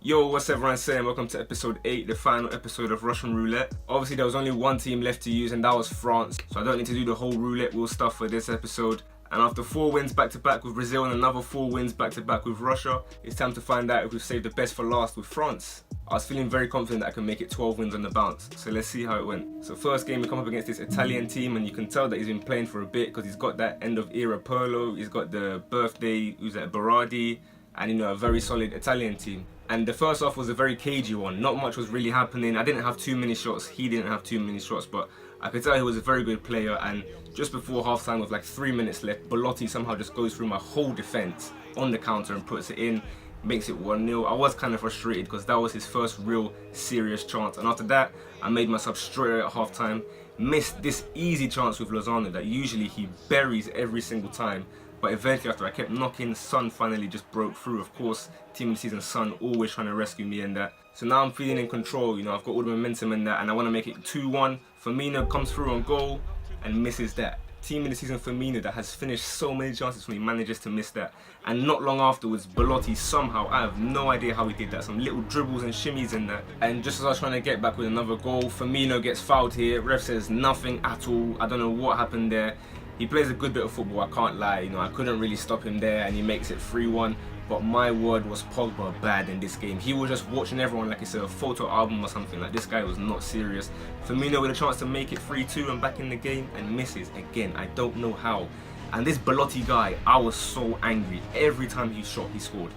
Yo, what's everyone saying? Welcome to episode 8, the final episode of Russian Roulette. Obviously, there was only one team left to use, and that was France. So I don't need to do the whole roulette wheel stuff for this episode. And after 4 wins back-to-back with Brazil and another 4 wins back-to-back with Russia, it's time to find out if we've saved the best for last with France. I was feeling very confident that I can make it 12 wins on the bounce, so let's see how it went. So first game we come up against this Italian team, and you can tell that he's been playing for a bit because he's got that end of era Pirlo, he's got the birthday, who's at Berardi, and a very solid Italian team. And the first half was a very cagey one, not much was really happening. I didn't have too many shots, he didn't have too many shots, but I could tell he was a very good player. And just before half time with like 3 minutes left, Dolce somehow just goes through my whole defence on the counter and puts it in, makes it 1-0. I was kind of frustrated because that was his first real serious chance, and after that I made my sub straight away at half time. Missed this easy chance with Lozano that usually he buries every single time, but eventually after I kept knocking, Son finally just broke through. Of course, team of the season Son always trying to rescue me in that. So now I'm feeling in control, I've got all the momentum in that, and I want to make it 2-1. Firmino comes through on goal and misses that. Team of the season Firmino that has finished so many chances for me manages to miss that. And not long afterwards, Dolce somehow, I have no idea how he did that, some little dribbles and shimmies in that. And just as I was trying to get back with another goal, Firmino gets fouled here. Ref says nothing at all. I don't know what happened there. He plays a good bit of football, I can't lie. I couldn't really stop him there, and he makes it 3-1. But my word, was Pogba bad in this game. He was just watching everyone like it's a photo album or something. Like, this guy was not serious. Firmino with a chance to make it 3-2 and back in the game, and misses again. I don't know how. And this Dolce guy, I was so angry. Every time he shot, he scored.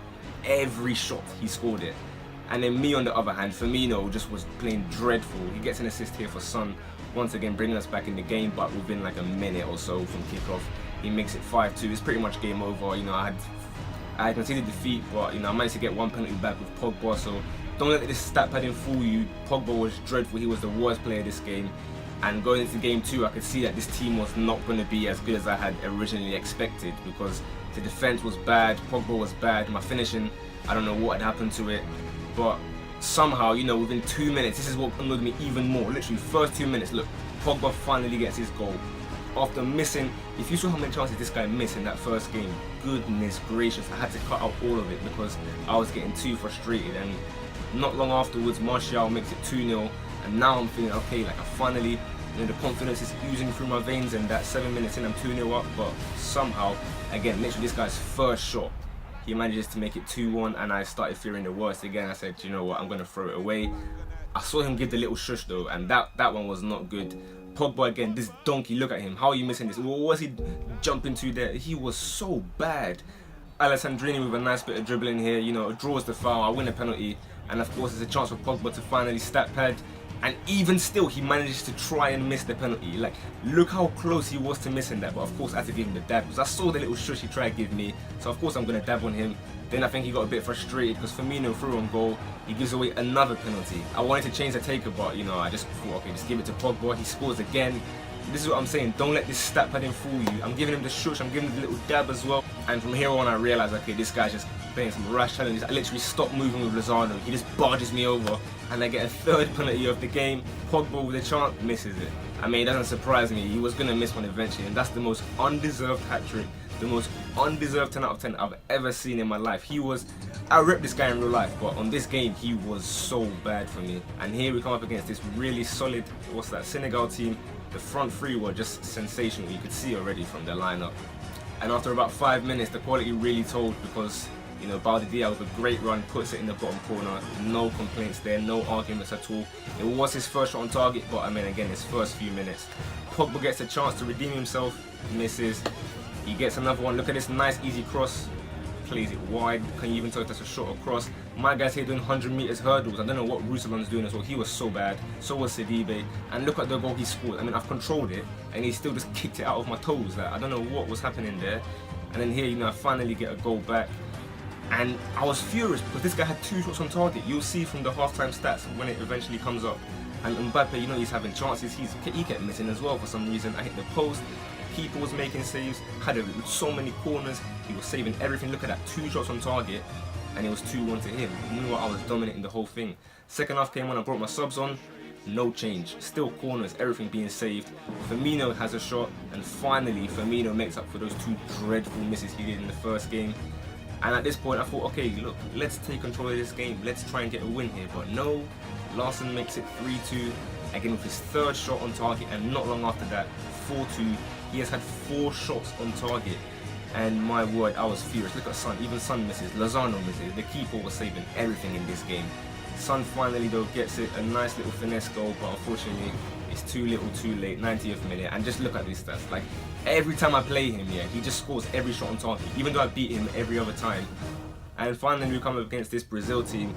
Every shot, he scored it. And then me on the other hand, Firmino just was playing dreadful. He gets an assist here for Son, once again bringing us back in the game, but within like a minute or so from kickoff, he makes it 5-2. It's pretty much game over. I had conceded defeat, but I managed to get 1 penalty back with Pogba. So don't let this stat padding fool you. Pogba was dreadful. He was the worst player this game. And going into game 2, I could see that this team was not going to be as good as I had originally expected, because the defense was bad, Pogba was bad, my finishing, I don't know what had happened to it. But somehow, within 2 minutes, this is what annoyed me even more. Literally, first 2 minutes, look, Pogba finally gets his goal. After missing, if you saw how many chances this guy missed in that first game, goodness gracious, I had to cut out all of it because I was getting too frustrated. And not long afterwards, Martial makes it 2-0, and now I'm feeling okay, like I finally, the confidence is oozing through my veins, and that 7 minutes in, I'm 2-0 up. But somehow, again, literally this guy's first shot, he manages to make it 2-1, and I started fearing the worst again. I said, you know what, I'm going to throw it away. I saw him give the little shush though, and that one was not good. Pogba again, this donkey, look at him. How are you missing this? What was he jumping to there? He was so bad. Alessandrini with a nice bit of dribbling here, draws the foul, I win a penalty, and of course there's a chance for Pogba to finally stat pad. And even still, he manages to try and miss the penalty. Like, look how close he was to missing that. But of course, I had to give him the dab, because I saw the little shush he tried to give me. So of course, I'm going to dab on him. Then I think he got a bit frustrated because Firmino threw on goal. He gives away another penalty. I wanted to change the taker, but I just thought, okay, just give it to Pogba. He scores again. This is what I'm saying. Don't let this stat padding fool you. I'm giving him the shush. I'm giving him the little dab as well. And from here on, I realized, okay, this guy's just playing some rash challenges. I literally stopped moving with Lozano. He just barges me over, and I get a third penalty of the game. Pogba with a chance misses it. I mean, it doesn't surprise me. He was gonna miss one eventually, and that's the most undeserved hat trick, the most undeserved 10 out of 10 I've ever seen in my life. I ripped this guy in real life, but on this game, he was so bad for me. And here we come up against this really solid, Senegal team. The front three were just sensational. You could see already from their lineup. And after about 5 minutes, the quality really told, because Baldidia with a great run puts it in the bottom corner. No complaints there, no arguments at all. It was his first shot on target, but I mean, again, his first few minutes. Pogba gets a chance to redeem himself, misses. He gets another one. Look at this nice easy cross. Plays it wide. Can you even tell if that's a shot across? My guy's here doing 100 meters hurdles. I don't know what Roussillon's doing as well. He was so bad. So was Sidibe. And look at the goal he scored. I mean, I've controlled it, and he still just kicked it out of my toes. Like, I don't know what was happening there. And then here, I finally get a goal back. And I was furious because this guy had 2 shots on target. You'll see from the halftime stats when it eventually comes up. And Mbappe, he's having chances. He kept missing as well for some reason. I hit the post. Keeper was making saves. Had so many corners. He was saving everything. Look at that, 2 shots on target, and it was 2-1 to him. Meanwhile, I was dominating the whole thing. Second half came on. I brought my subs on. No change. Still corners. Everything being saved. Firmino has a shot, and finally Firmino makes up for those 2 dreadful misses he did in the first game. And at this point I thought, okay, look, let's take control of this game, let's try and get a win here. But no, Larson makes it 3-2, again with his third shot on target, and not long after that, 4-2. He has had 4 shots on target, and my word, I was furious. Look at Son, even Son misses, Lozano misses, the keeper was saving everything in this game. Son finally though gets it, a nice little finesse goal, but unfortunately it's too little too late, 90th minute. And just look at these stats, like every time I play him, yeah, he just scores every shot on target, even though I beat him every other time. And finally we come up against this Brazil team.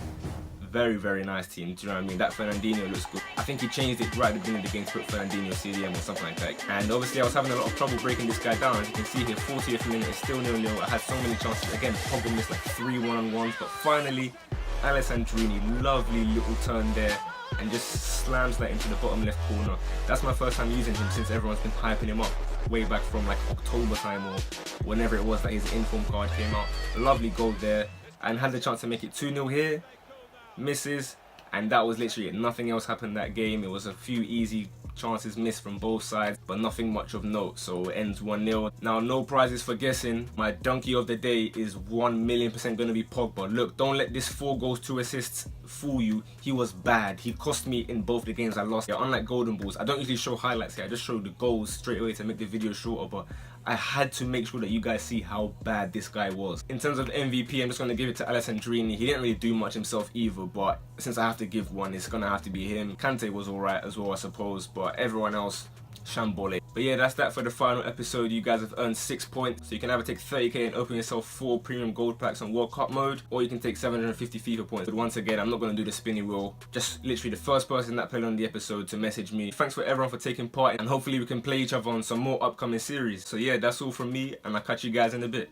Very, very nice team, do you know what I mean? That Fernandinho looks good. I think he changed it right at the beginning of the game to put Fernandinho CDM or something like that. And obviously I was having a lot of trouble breaking this guy down. As you can see here, 40th minute, it's still 0-0. I had so many chances. Again, Pogba missed like 3 one-on-ones, but finally, Alessandrini, lovely little turn there, and just slams that into the bottom left corner. That's my first time using him since everyone's been hyping him up way back from like October time or whenever it was that his inform card came out. A lovely goal there, and had the chance to make it 2-0 here. Misses, and that was literally it. Nothing else happened that game. It was a few easy chances missed from both sides, but nothing much of note, so it ends 1-0. Now, no prizes for guessing. My donkey of the day is 1,000,000% going to be Pogba. Look, don't let this 4 goals 2 assists fool you. He was bad. He cost me in both the games I lost. Yeah, unlike Golden Balls, I don't usually show highlights here. I just show the goals straight away to make the video shorter, but I had to make sure that you guys see how bad this guy was. In terms of the MVP, I'm just going to give it to Alessandrini. He didn't really do much himself either, but since I have to give one, it's going to have to be him. Kante was alright as well, I suppose, but everyone else, shambole. But yeah, that's that for the final episode. You guys have earned 6 points, so you can either take 30k and open yourself 4 premium gold packs on World Cup mode, or you can take 750 FIFA points. But once again, I'm not going to do the spinny wheel. Just literally the first person that played on the episode to message me. Thanks for everyone for taking part, and hopefully we can play each other on some more upcoming series. So yeah, that's all from me, and I'll catch you guys in a bit.